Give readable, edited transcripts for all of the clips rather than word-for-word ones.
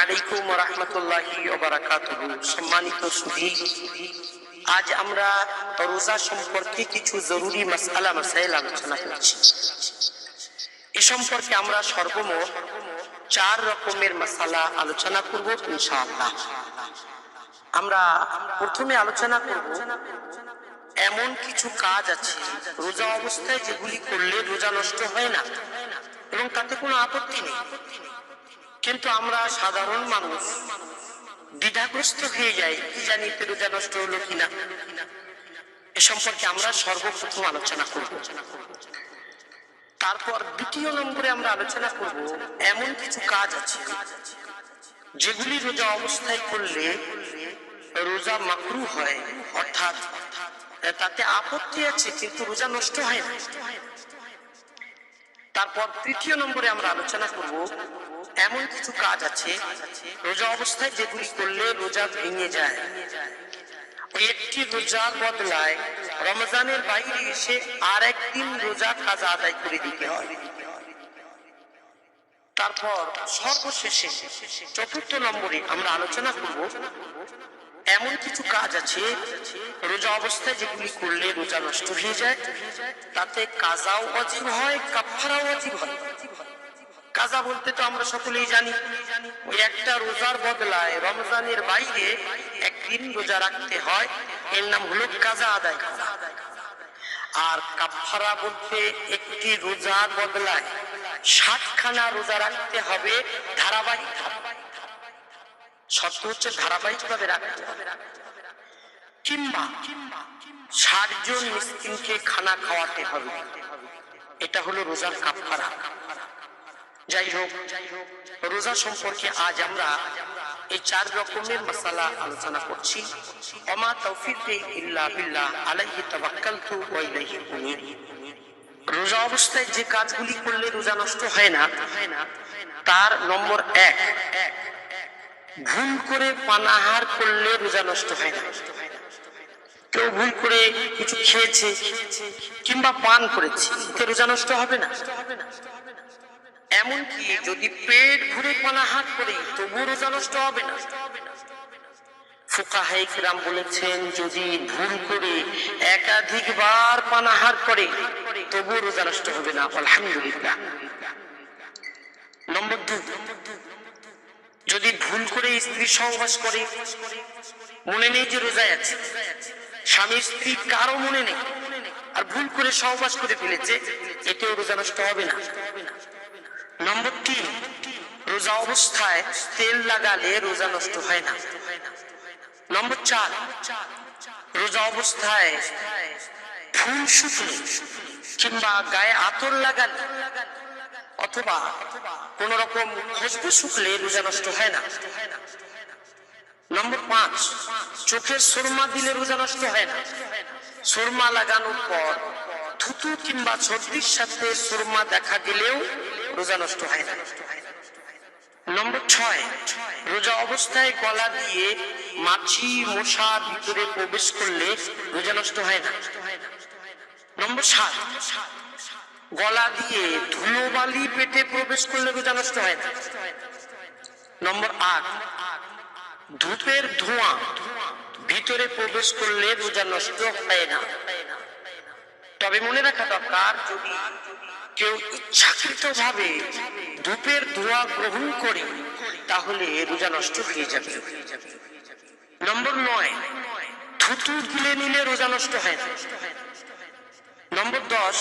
আলাইকুম ওয়া রাহমাতুল্লাহি ওয়া বারাকাতুহু। সম্মানিত সুধী, আজ আমরা রোজা সম্পর্কে কিছু জরুরি মাসাইল আলোচনা করছি। এ সম্পর্কে আমরা সর্বমোট 4 রকমের মাসালা আলোচনা করব ইনশাআল্লাহ। আমরা প্রথমে আলোচনা করব এমন কিছু কাজ আছে রোজা অবস্থায় যেগুলি করলে রোজা নষ্ট হয় না এবং তাতে কোনো আপত্তি নেই, কিন্তু আমরা সাধারণ মানুষ দ্বিধাগ্রস্ত হয়ে যাই, কি জানি রোজা নষ্ট হলো কিনা। এ সম্পর্কে আমরা সর্বপ্রথম আলোচনা করব। তারপর দ্বিতীয় নম্বরে আমরা আলোচনা করব এমন কিছু কাজ আছে যেগুলি রোজা অবস্থায় করলে রোজা মাকরুহ হয়, অর্থাৎ তাতে আপত্তি আছে কিন্তু রোজা নষ্ট হয় না। তারপর তৃতীয় নম্বরে আমরা আলোচনা করব এমন কিছু কাজ আছে রোজা অবস্থায় যেগুলি করলে রোজা ভেঙে যায়, ওই একটি রোজার বদলায় রমজানের বাইরে এসে আর একদিন রোজা কাজা আদায় করে দিতে হয়। তারপর সর্বশেষে চতুর্থ নম্বরে আমরা আলোচনা করব এমন কিছু কাজ আছে রোজা অবস্থায় যেগুলি করলে রোজা নষ্ট হয়ে যায়, তাতে কাজাও ওয়াজিব হয়, কাফারাও ওয়াজিব হয়। কাজা বলতে তো আমরা সকলেই জানি, ওই একটা রোজার বদলায় রমজানের বাইরে একদিন রোজা রাখতে হয়, এর নাম হলো কাজা আদায় করা। আর কাফারা বলতে একটি রোজার বদলায় 60খানা রোজা রাখতে হবে ধারাবাহিক। শর্ত হচ্ছে ধারাবাহিক ভাবে রাখতে হবে, কিংবা 60 জন মিসকিনকে খানা খাওয়াতে হবে, এটা হলো রোজার কাফারা। যাই হোক, রোজা সম্পর্কে আজ আমরা এই 4 রকমের মাসালা আলোচনা করছি। ওমা তাওফীকি ইল্লা বিল্লাহ আলাইহি তাওয়াক্কালতু ওয়া ইলাইহি উনীব। রোজা অবস্থায় যে কাজগুলি করলে রোজা নষ্ট হয় না, তার নম্বর 1, ভুল করে পানাহার করলে রোজা নষ্ট হয় না। কেউ ভুল করে কিছু খেয়েছে কিংবা পান করেছে, এতে রোজা নষ্ট হবে না। এমনকি যদি পেট ভরে পানাহার করে তবু রোজা নষ্ট হবে না। ফুকাহায়ে কিরাম বলেছেন যদি ভুল করে একাধিকবার পানাহার করে তবু রোজা নষ্ট হবে না, আলহামদুলিল্লাহ। নম্বর 2, যদি ভুল করে স্ত্রী সহবাস করে, মনে নেই যে রোজায় আছে, স্বামী স্ত্রী কারো মনে নেই, আর ভুল করে সহবাস করে ফেলেছে, এতেও রোজা নষ্ট হবে না। নম্বর 3, রোজা অবস্থায় তেল লাগালে রোজা নষ্ট হয় না। নম্বর 4, রোজা অবস্থায় ফুল শুকলে কিংবা গায়ে আতর লাগালে অথবা কোন রকম খুশবু শুকলে রোজা নষ্ট হয় না। নম্বর 5, চোখের সুরমা দিলে রোজা নষ্ট হয় না। সুরমা লাগানোর পর থুতু কিংবা সর্দির সাথে সুরমা দেখা গেলেও রোজা নষ্ট হয় না। নম্বর 6, রোজা অবস্থায় গলা দিয়ে মাছি মশা ভিতরে প্রবেশ করলে রোজা নষ্ট হয় না। নম্বর 7, গলা দিয়ে ধুলোবালি পেটে প্রবেশ করলে রোজা নষ্ট হয় না। নম্বর 8, ধূপের ধোঁয়া ভিতরে প্রবেশ করলে রোজা নষ্ট হয় না। তবে মনে রাখা দরকার, যদি কেউ ইচ্ছাকৃত ভাবে ধূপের ধোঁয়া গ্রহণ করে তাহলে রোজা নষ্ট হয়ে যাবে। নম্বর 9, থুতু গিলে নিলে রোজা নষ্ট হয় না। নম্বর 10,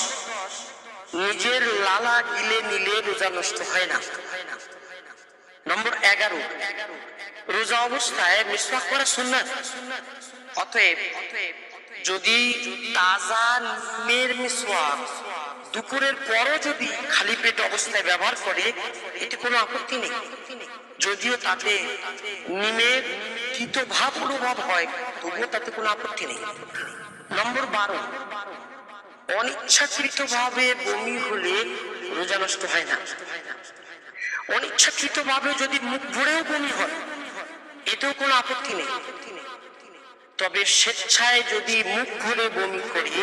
নিজের লালা গিলে নিলে রোজা নষ্ট হয় না। নম্বর 11, রোজা অবস্থায় মিসওয়াক করা সুন্নাত। অতএব যদি তাজা নিমের মিসওয়াক দুপুরের পরও যদি খালি পেট অবস্থায় ব্যবহার করে, এতে কোনো আপত্তি নেই, যদিও তাতে নিমের তিতো ভাব অনুভব হয়, তবুও তাতে কোনো আপত্তি নেই। নম্বর 12, অনিচ্ছাকৃত ভাবে বমি হলে রোজা নষ্ট হয় না। অনিচ্ছাকৃত ভাবে যদি মুখ ভরেও বমি হয়, এতেও কোনো আপত্তি নেই। তবে স্বেচ্ছায় যদি মুখ ভরে বমি করে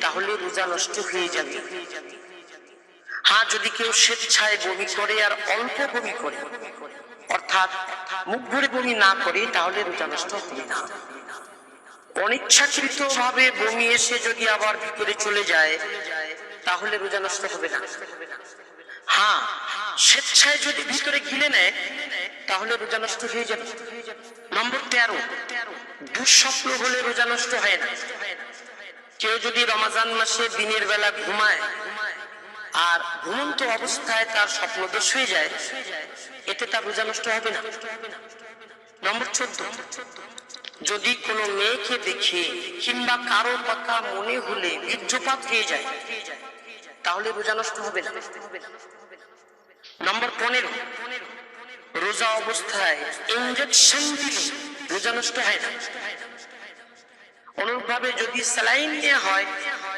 তাহলে রোজা নষ্ট হয়ে যাবে। হ্যাঁ, যদি কেউ স্বেচ্ছায় বমি করে আর অল্প বমি করে, অর্থাৎ মুখ ভরে বমি না করে, তাহলে রোজা নষ্ট হবে না। অনিচ্ছাকৃত ভাবে বমি এসে যদি আবার ভিতরে চলে যায়, তাহলে রোজা নষ্ট হবে না। হ্যাঁ, স্বেচ্ছায় যদি ভিতরে গিলে নেয়, তাহলে রোজা নষ্ট হয়ে যাবে। নম্বর 13, দুঃস্বপ্ন হলে রোজা নষ্ট হয় না। কেউ যদি রমজান মাসে দিনের বেলা ঘুমায় আর ঘুমন্ত অবস্থায় তার স্বপ্নদোষ হয়ে যায়, এতে তার রোজা নষ্ট হবে না। নম্বর 14, যদি কোনো মেয়েকে দেখে কিংবা কারো কথা মনে হলে বীর্যপাত হয়ে যায়, তাহলে রোজা নষ্ট হবে না। নম্বর 15, রোজা অবস্থায় ইনজেকশন দিলে রোজা নষ্ট হয় না। অনুরূপভাবে যদি স্যালাইন নেওয়া হয়,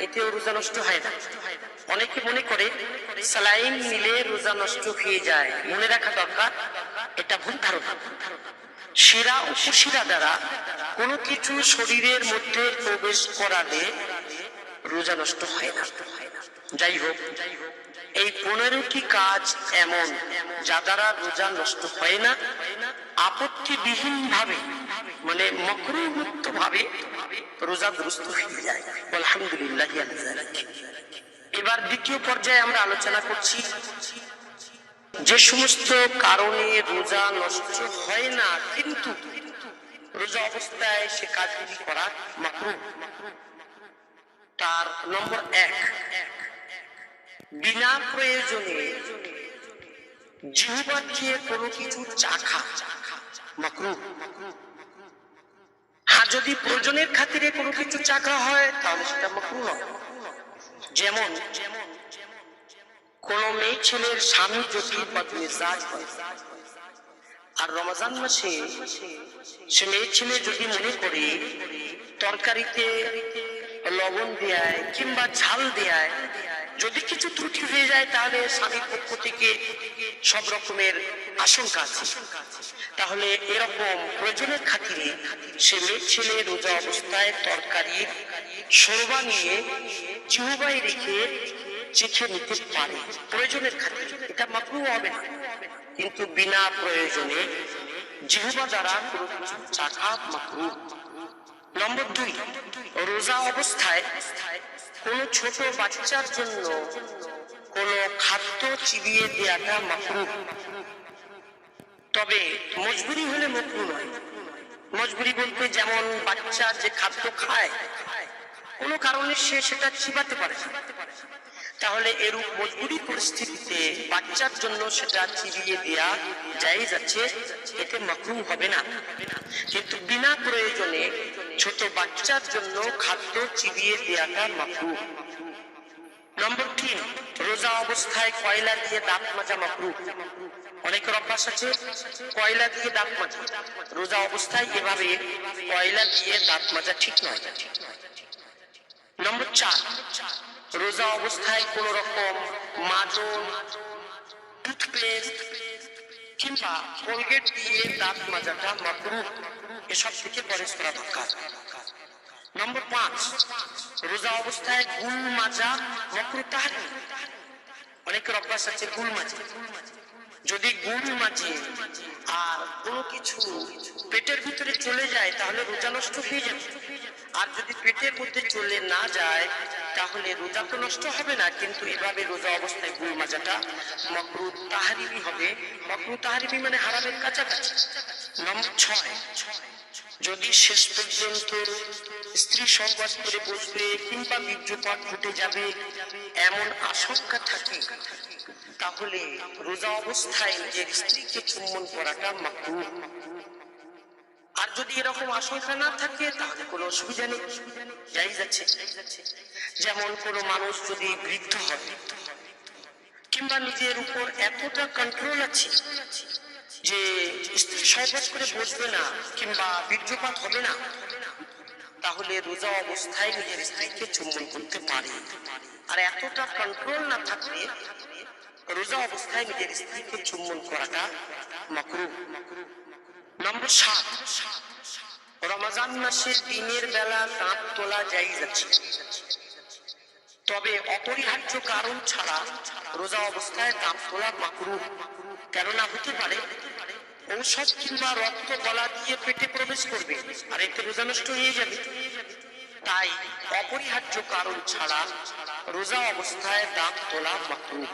এতেও রোজা নষ্ট হয় না। অনেকে মনে করে স্যালাইন নিলে রোজা নষ্ট হয়ে যায়। মনে রাখা দরকার, এটা ভুল ধারণা। শিরা উপশিরা দ্বারা কোনো কিছু শরীরের মধ্যে প্রবেশ করালে রোজা নষ্ট হয় না। যাই হোক, এই 15টি কাজ এমন যা দ্বারা রোজা নষ্ট হয় না, আপত্তিবিহীন ভাবে, মানে মাকরুহ মুক্ত ভাবে রোজা দুরুস্ত হয়ে যায়। আলহামদুলিল্লাহ। এবার দ্বিতীয় পর্যায়ে আমরা আলোচনা করছি যে সমস্ত কারণে রোজা নষ্ট হয় না, কিন্তু রোজা অবস্থায় সে কাজগুলি করা মাকরুহ। তার নম্বর 1, বিনা প্রয়োজনে জিহ্বা দিয়ে কোনো কিছু চাখা মাকরুহ। হ্যাঁ, যদি প্রয়োজনের খাতিরে কোনো কিছু চাখা হয়, তাহলে সেটা মাকরুহ নয়। যেমন কোন মেয়ে ছেলের স্বামী যদি বদমেজাজ হয়, আর রমজান মাসে সে মেয়ে ছেলে যদি মনে করে তরকারিতে লবণ দেয় কিংবা ঝাল দেয়, যদি কিছু ত্রুটি হয়ে যায়, তাহলে স্বামীর পক্ষ থেকে সব রকমের আশঙ্কা আছে। তাহলে এরকম প্রয়োজনের খাতিরে সে মেয়ে ছেলে রোজা অবস্থায় তরকারির শোরবা নিয়ে জিহ্বায় রেখে চেখে নিতে পারে প্রয়োজনের খাতিরে, এটা মাকরুহ হবে না। কিন্তু বিনা প্রয়োজনে জিহ্বা দ্বারা কোনো কিছু চাখা মাকরুহ। নম্বর 2, রোজা অবস্থায় কোন ছোট বাচ্চার জন্য কোন খাদ্য চিবিয়ে দেওয়াটা মাকরুহ। তবে মজবুরি হলে মাকরুহ নয়। মজবুরি বলতে যেমন বাচ্চা যে খাদ্য খায়, কোনো কারণে সে সেটা চিবাতে পারে না, তাহলে এরূপ মজবুরি পরিস্থিতিতে বাচ্চার জন্য সেটা চিবিয়ে দেয়া জায়েজ আছে, এতে মাকরুহ হবে না। কিন্তু বিনা প্রয়োজনে ছোট বাচ্চার জন্য খাদ্য চিবিয়ে দেয়াটা মাকরুহ। নম্বর 3, রোজা অবস্থায় কয়লা দিয়ে দাঁত মাজা মাকরুহ। অনেকের অভ্যাস আছে কয়লা দিয়ে দাঁত মাজা। রোজা অবস্থায় এভাবে কয়লা দিয়ে দাঁত মাজা ঠিক নয়। নম্বর 4, রোজা অবস্থায় কোন রকম মাজন, টুথপেস্ট কিংবা কোলগেট দিয়ে দাঁত মাজাটা মাকরুহ। এসব থেকে পরহেজ করা দরকার। নম্বর 5, রোজা অবস্থায় গুল মাজা মাকরুহ তাহরিম। অনেকের অভ্যাস আছে গুল মাজা। যদি গুল মাজে আর কোনো কিছু পেটের ভিতরে চলে যায়, তাহলে রোজা নষ্ট হয়ে যাবে। আর যদি পেটের মধ্যে চলে না যায়, তাহলে রোজা তো নষ্ট হবে না, কিন্তু এভাবে রোজা অবস্থায় গুল মাজাটা মাকরুহ তাহরিমি হবে। মাকরুহ তাহরিমি মানে হারামের কাছাকাছি। নম্বর 6, যদি শেষ পর্যন্ত স্ত্রী সহবাস করে বসবে কিংবা বীর্যপাত ঘটে যাবে এমন আশঙ্কা থাকে, তাহলে রোজা অবস্থায় নিজের স্ত্রীকে চুম্বন করাটা মাকরুহ। আর যদি এরকম আশঙ্কা না থাকে, তাহলে কোনো অসুবিধা নেই, জায়েজ আছে। যেমন কোনো মানুষ যদি বৃদ্ধ হয় কিংবা নিজের উপর এতটা কন্ট্রোল আছে যে স্ত্রী সহবাস করে বসবে না কিংবা বীর্যপাত হবে না, তাহলে রোজা অবস্থায় নিজের স্ত্রীকে চুম্বন করতে পারে। আর এতটা কন্ট্রোল না থাকলে রোজা অবস্থায় নিজের স্ত্রীকে চুম্বন করাটা মাকরুহ। নম্বর 7, রমজান মাসে দিনের বেলা দাঁত তোলা জায়েজ আছে, তবে অপরিহার্য কারণ ছাড়া রোজা অবস্থায় দাঁত তোলা মাকরুহ। কেননা হতে পারে ঔষধ কিংবা রক্ত গলা দিয়ে পেটে প্রবেশ করবে, আর এতে রোজা নষ্ট হয়ে যাবে। তাই অপরিহার্য কারণ ছাড়া রোজা অবস্থায় দাঁত তোলা মাকরুহ।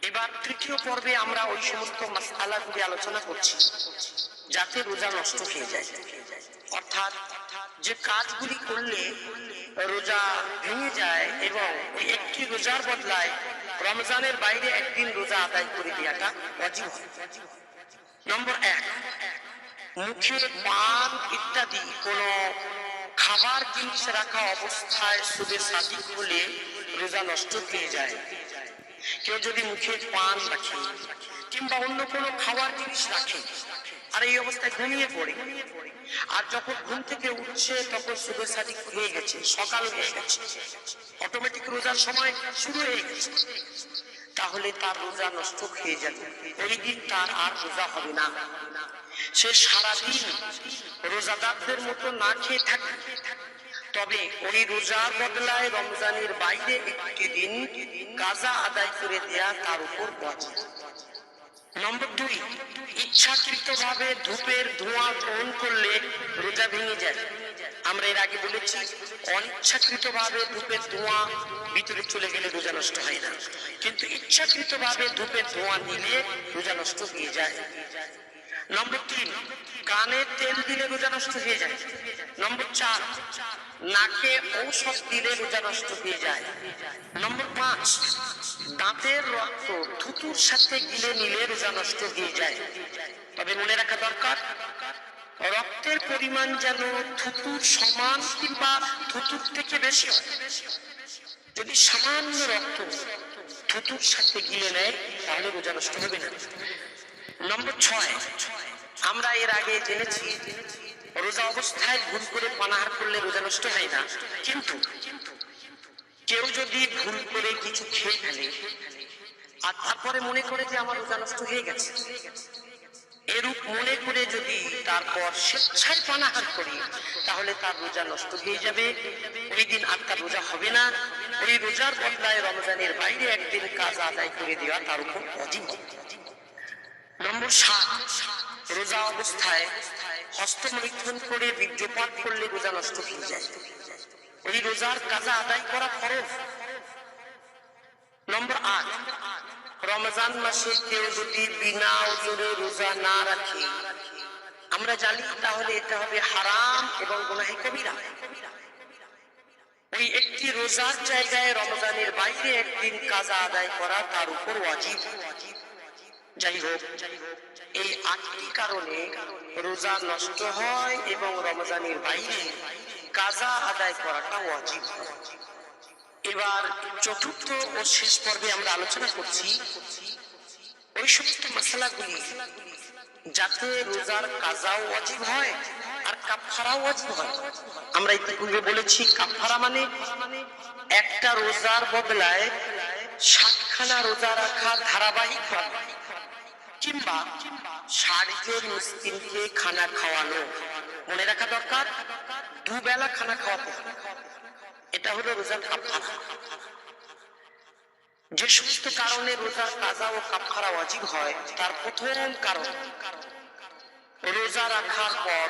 এবার তৃতীয় পর্বে আমরা ওই সমস্ত মাসআলাগুলি আলোচনা করছি যাতে রোজা নষ্ট হয়ে যায়, অর্থাৎ যে কাজগুলি করলে রোজা ভেঙে যায় এবং ওই একটি রোজার বদলায় রমজানের বাইরে একদিন রোজা আদায় করে দেওয়াটা ওয়াজিব হয়। নম্বর 1, মুখে পান ইত্যাদি কোন খাবার জিনিস রাখা অবস্থায় সুদে সাদিক হলে রোজা নষ্ট হয়ে যায়। কেউ যদি মুখে পান রাখে কিংবা অন্য কোনো খাবার জিনিস রাখে আর এই অবস্থায় ঘুমিয়ে পড়ে, আর যখন ঘুম থেকে উঠছে তখন সুদের সাদিক হয়ে গেছে, সকাল হয়ে গেছে, অটোমেটিক রোজার সময় শুরু হয়ে গেছে, তাহলে তার রোজা নষ্ট হয়ে যাবে। ওই দিন তার আর রোজা হবে না। সে সারাদিন রোজাদারদের মতো না খেয়ে থাকে, তবে ওই রোজার বদলায় রমজানের বাইরে একটি দিন কাজা আদায় করে দেয়া তার উপর ওয়াজিব। নম্বর 2, ইচ্ছাকৃতভাবে ধূপের ধোঁয়া গ্রহণ করলে রোজা ভেঙে যায়। আমরা এর আগে বলেছি অনিচ্ছাকৃতভাবে ধূপের ধোঁয়া ভিতরে চলে গেলে রোজা নষ্ট হয় না, কিন্তু ইচ্ছাকৃতভাবে ধূপের ধোঁয়া নিলে রোজা নষ্ট হয়ে যায়। নম্বর 3, কানে তেল দিলে রোজা নষ্ট হয়ে যায়। নম্বর 4, নাকে ঔষধ দিলে রোজা নষ্ট হয়ে যায়। নম্বর 5, দাঁতের রক্ত থুতুর সাথে গিলে নিলে রোজা নষ্ট হয়ে যায়। তবে মনে রাখা দরকার, রক্তের পরিমাণ যেন থুতুর সমান কিংবা থুতুর থেকে বেশি হয়। যদি সামান্য রক্ত থুতুর সাথে গিলে নেয় তাহলে রোজা নষ্ট হবে না। নম্বর 6, আমরা এর আগে জেনেছি রোজা অবস্থায় ভুল করে পানাহার করলে রোজা নষ্ট হয় না, কিন্তু কেউ যদি ভুল করে কিছু খেয়ে ফেলে আর তারপরে মনে করে যে আমার রোজা নষ্ট হয়ে গেছে, এরূপ মনে করে যদি তারপর স্বেচ্ছায় পানাহার করি তাহলে তার রোজা নষ্ট হয়ে যাবে। ওই দিন আর তার রোজা হবে না। ওই রোজার বদলায় রমজানের বাইরে একদিন কাজা আদায় করে দেওয়া তার উপর ওয়াজিব। নম্বর 7, রোজা অবস্থায় হস্তমৈথুন করে বীর্যপাত করলে রোজা নষ্ট হয়ে যায়। ওই রোজার কাজা আদায় করা ফরজ। নম্বর 8, রমজান মাসে কেউ যদি বিনা ওজরে রোজা না রাখে, আমরা জানি তাহলে এটা হবে হারাম এবং গুনাহে কবিরা। ওই একটি রোজার জায়গায় রমজানের বাইরে একদিন কাজা আদায় করা তার উপর ওয়াজিব। যাই হোক, এই 8টি কারণে রোজা নষ্ট হয় এবং রমজানের বাইরে কাজা আদায় করাটা ওয়াজিব। এবার চতুর্থ ও শেষ পর্বে আমরা আলোচনা করছি ওই সমস্ত মাসালাগুলি যাতে রোজার কাজাও ওয়াজিব হয় আর কাফারাও ওয়াজিব হয়। আমরা ইতিপূর্বে বলেছি কাফারা মানে একটা রোজার বদলায় 7খানা রোজা রাখা ধারাবাহিক ভাবে, কিংবা 60 জন মিসকিনকে খানা খাওয়ানো। মনে রাখা দরকার 2 বেলা খানা খাওয়াতে হবে, এটা হলো রোজার কাফারা। যে সমস্ত কারণে রোজার কাজা ও কাফারা ওয়াজিব হয় তার প্রথম কারণ, রোজা রাখার পর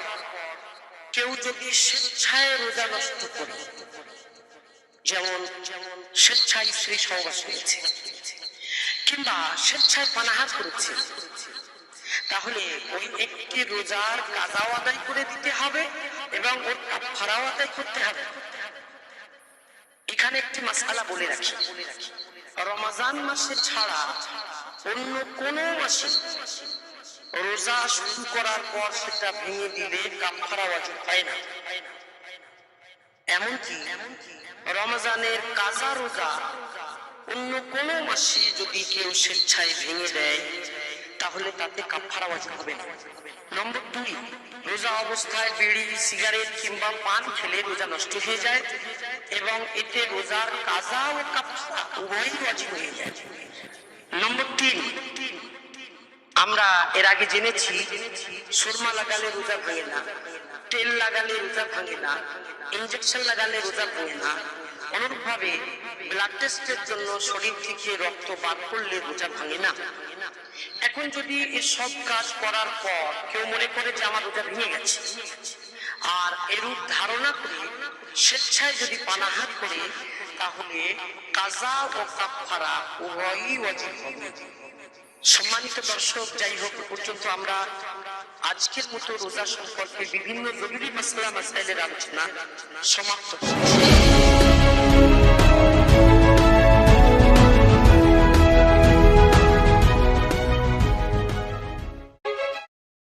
কেউ যদি স্বেচ্ছায় রোজা নষ্ট করে, যেমন স্বেচ্ছায় স্ত্রী সহবাস করেছে কিংবা স্বেচ্ছায় পানাহার করেছে, তাহলে ওই একটি রোজার কাজাও আদায় করে দিতে হবে এবং ওর কাফারাও আদায় করতে হবে। এখানে একটি মাসআলা বলে রাখি, রমজান মাসে ছাড়া অন্য কোন মাসে রোজা শুরু করার পর সেটা ভেঙে দিলে কাফারা ওয়াজিব হয় না। এমনকি রমজানের কাজা রোজা অন্য কোন মাসে যদি কেউ স্বেচ্ছায় ভেঙে দেয় তাহলে তাতে কাফারা ওয়াজিব হবে না। নম্বর 2, রোজা অবস্থায় বিড়ি, সিগারেট কিংবা পান খেলে রোজা নষ্ট হয়ে যায় এবং এতে রোজার কাজা ও কাফারা উভয়ই ওয়াজিব হয়ে যায়। নম্বর 3, আমরা এর আগে জেনেছি সুরমা লাগালে রোজা ভাঙে না, তেল লাগালে রোজা ভাঙে না, ইনজেকশন লাগালে রোজা ভাঙে না। অনুরূপভাবে ব্লাড টেস্টের জন্য শরীর থেকে রক্ত বার করলে রোজা ভাঙে না। এখন যদি এসব কাজ করার পর কেউ মনে করে যে আমার রোজা ভেঙে গেছে, আর এরূপ ধারণা করে স্বেচ্ছায় যদি পানাহার করে, তাহলে কাজা ও কাফারা উভয়ই ওয়াজিব হবে। সম্মানিত দর্শক, যাই হোক, পর্যন্ত আমরা আজকের মতো রোজা সম্পর্কে বিভিন্ন জরুরি মাসলা মাসাইলের আলোচনা সমাপ্ত করছি।